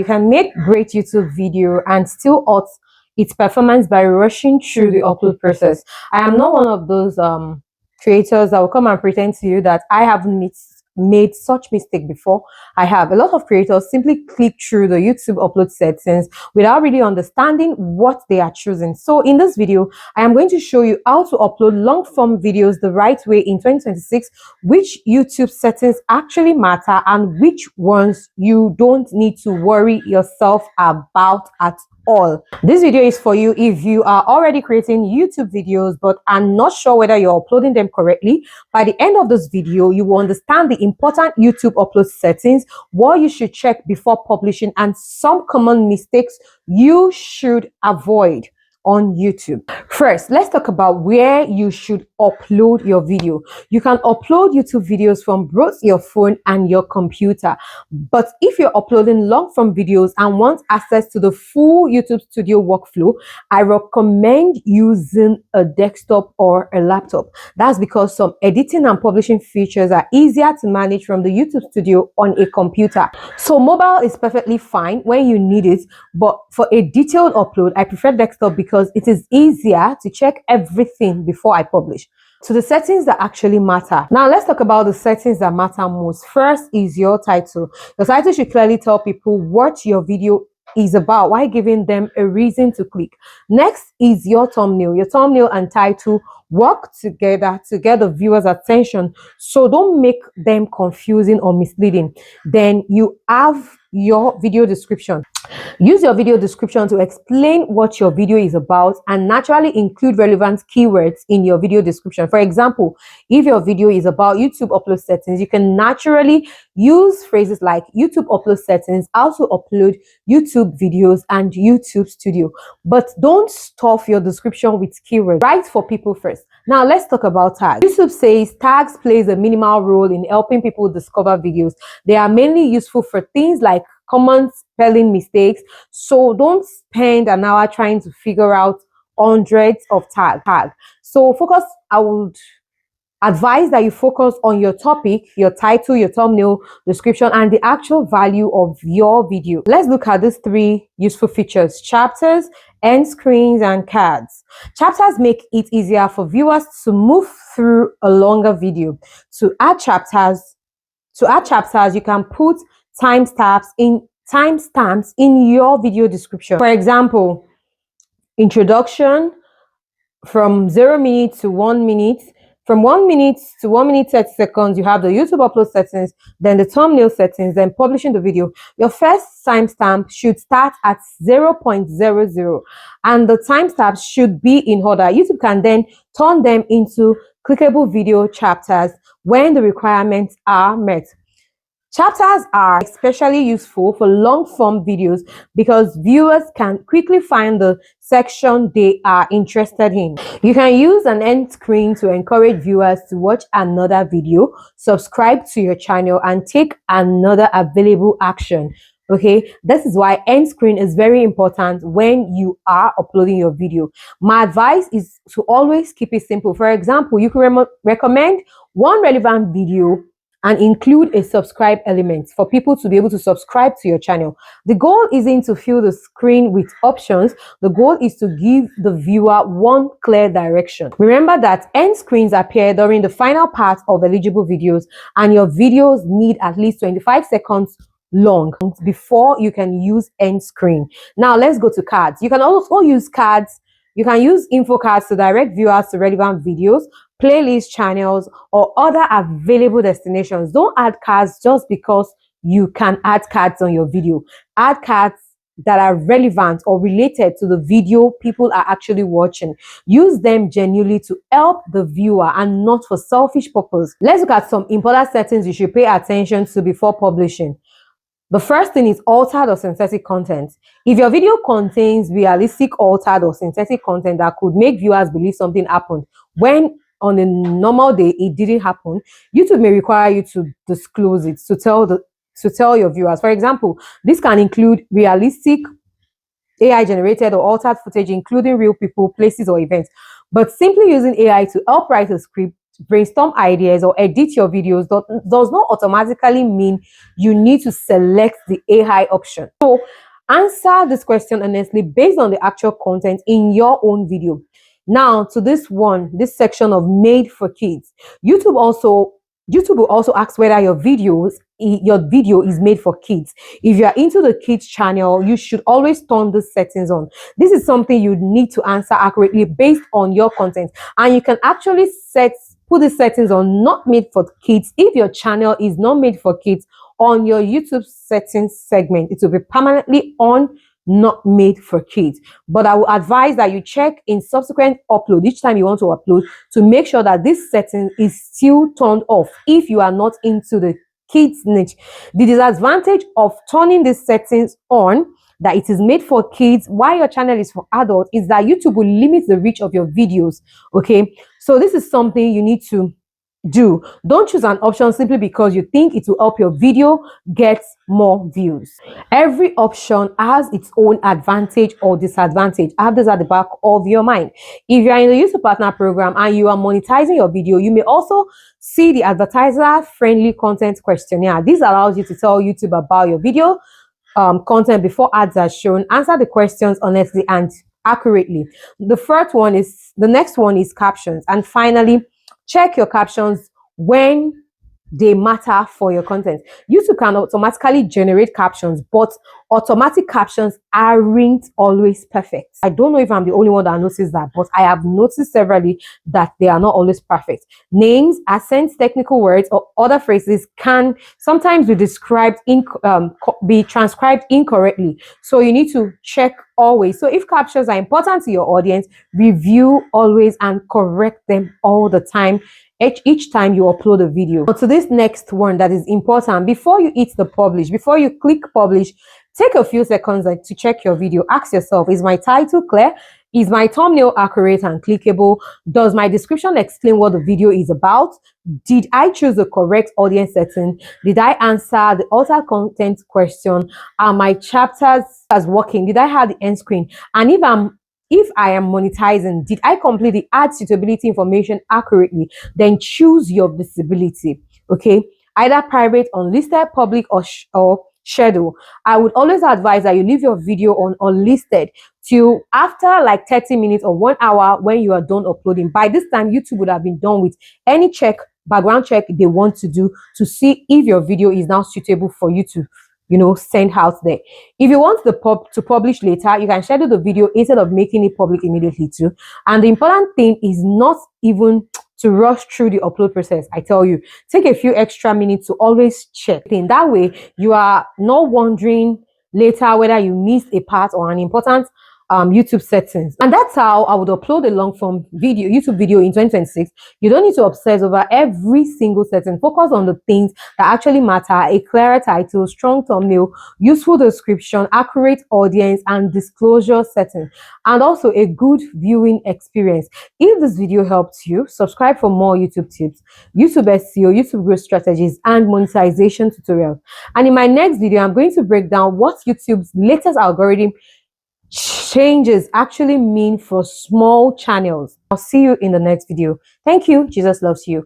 You can make great YouTube video and still hurt its performance by rushing through the upload process. I am not one of those creators that will come and pretend to you that I haven't made such mistake before. I have. A lot of creators simply click through the YouTube upload settings without really understanding what they are choosing. So in this video, I am going to show you how to upload long form videos the right way in 2026, which YouTube settings actually matter and which ones you don't need to worry yourself about at all. This video is for you if you are already creating YouTube videos but are not sure whether you're uploading them correctly. By the end of this video, you will understand the important YouTube upload settings, what you should check before publishing, and some common mistakes you should avoid on YouTube. First, let's talk about where you should upload your video. You can upload YouTube videos from both your phone and your computer. But if you're uploading long form videos and want access to the full YouTube Studio workflow, I recommend using a desktop or a laptop. That's because some editing and publishing features are easier to manage from the YouTube Studio on a computer. So mobile is perfectly fine when you need it, but for a detailed upload, I prefer desktop because it is easier to check everything before I publish. So the settings that actually matter. Now let's talk about the settings that matter most. First is your title. Your title should clearly tell people what your video is about while giving them a reason to click. Next is your thumbnail. Your thumbnail and title work together to get the viewer's attention, so don't make them confusing or misleading. Then you have your video description. Use your video description to explain what your video is about and naturally include relevant keywords in your video description. For example, if your video is about YouTube upload settings, you can naturally use phrases like YouTube upload settings, how to upload YouTube videos, and YouTube Studio. But don't stuff your description with keywords. Write for people first. Now let's talk about tags. YouTube says tags plays a minimal role in helping people discover videos. They are mainly useful for things like common spelling mistakes, so don't spend an hour trying to figure out hundreds of tags. So I would advise that you focus on your topic, your title, your thumbnail, description, and the actual value of your video. Let's look at these three useful features: chapters, end screens, and cards. Chapters make it easier for viewers to move through a longer video. To add chapters, you can put timestamps in your video description. For example, introduction from 0 minutes to 1 minute. From 1 minute to 1 minute 30 seconds, you have the YouTube upload settings, then the thumbnail settings, then publishing the video. Your first timestamp should start at 0.00 and the timestamps should be in order. YouTube can then turn them into clickable video chapters when the requirements are met. Chapters are especially useful for long-form videos because viewers can quickly find the section they are interested in. You can use an end screen to encourage viewers to watch another video, subscribe to your channel, and take another available action. Okay, this is why end screen is very important when you are uploading your video. My advice is to always keep it simple. For example, you can recommend one relevant video and include a subscribe element for people to be able to subscribe to your channel. The goal isn't to fill the screen with options. The goal is to give the viewer one clear direction. Remember that end screens appear during the final part of eligible videos, and your videos need at least 25 seconds long before you can use end screen. Now let's go to cards. You can also use cards. You can use info cards to direct viewers to relevant videos, playlist channels, or other available destinations. Don't add cards just because you can add cards on your video. Add cards that are relevant or related to the video people are actually watching. Use them genuinely to help the viewer and not for selfish purpose. Let's look at some important settings you should pay attention to before publishing. The first thing is altered or synthetic content. If your video contains realistic, altered, or synthetic content that could make viewers believe something happened when on a normal day it didn't happen, YouTube may require you to disclose it, to tell your viewers. For example, this can include realistic, AI generated, or altered footage, including real people, places, or events. But simply using AI to help write a script brainstorm ideas or edit your videos does not automatically mean you need to select the AI option. So answer this question honestly based on the actual content in your own video. Now to this section of made for kids. YouTube will also ask whether your video is made for kids. If you are into the kids channel, you should always turn the settings on. This is something you need to answer accurately based on your content, and you can actually put the settings on not made for kids. If your channel is not made for kids, on your YouTube settings segment, it will be permanently on not made for kids. But I will advise that you check in subsequent upload each time you want to upload to make sure that this setting is still turned off if you are not into the kids niche. The disadvantage of turning these settings on, that it is made for kids while your channel is for adults, is that YouTube will limit the reach of your videos. Okay, so this is something you need to do. Don't choose an option simply because you think it will help your video get more views. Every option has its own advantage or disadvantage. Have this at the back of your mind. If you are in the YouTube partner program and you are monetizing your video, you may also see the advertiser friendly content questionnaire. This allows you to tell YouTube about your video content before ads are shown. Answer the questions honestly and accurately. The next one is captions. And finally, check your captions when they matter for your content. YouTube can automatically generate captions, but automatic captions aren't always perfect. I don't know if I'm the only one that noticed that, but I have noticed severally that they are not always perfect. Names, accents, technical words, or other phrases can sometimes be transcribed incorrectly. So you need to check always. So if captions are important to your audience, review always and correct them all the time, each time you upload a video. So to this next one that is important, before you hit the publish, before you click publish, take a few seconds to check your video. Ask yourself, is my title clear? Is my thumbnail accurate and clickable? Does my description explain what the video is about? Did I choose the correct audience setting? Did I answer the alter content question? Are my chapters working? Did I have the end screen? And if I am monetizing, did I complete the ad suitability information accurately? Then choose your visibility. Okay, either private, unlisted, public, or schedule. I would always advise that you leave your video on unlisted till after like 30 minutes or 1 hour when you are done uploading. By this time, YouTube would have been done with any background check they want to do to see if your video is now suitable for you to send out there. If you want to publish later, you can schedule the video instead of making it public immediately too. And the important thing is not even to rush through the upload process. I tell you, take a few extra minutes to always check. In that way, you are not wondering later whether you missed a part or an important YouTube settings. And that's how I would upload a long form YouTube video in 2026. You don't need to obsess over every single setting. Focus on the things that actually matter: a clearer title, strong thumbnail, useful description, accurate audience and disclosure setting, and also a good viewing experience. If this video helped you, subscribe for more YouTube tips, YouTube SEO, YouTube growth strategies, and monetization tutorials. And in my next video, I'm going to break down what YouTube's latest algorithm changes actually mean for small channels. I'll see you in the next video. Thank you. Jesus loves you.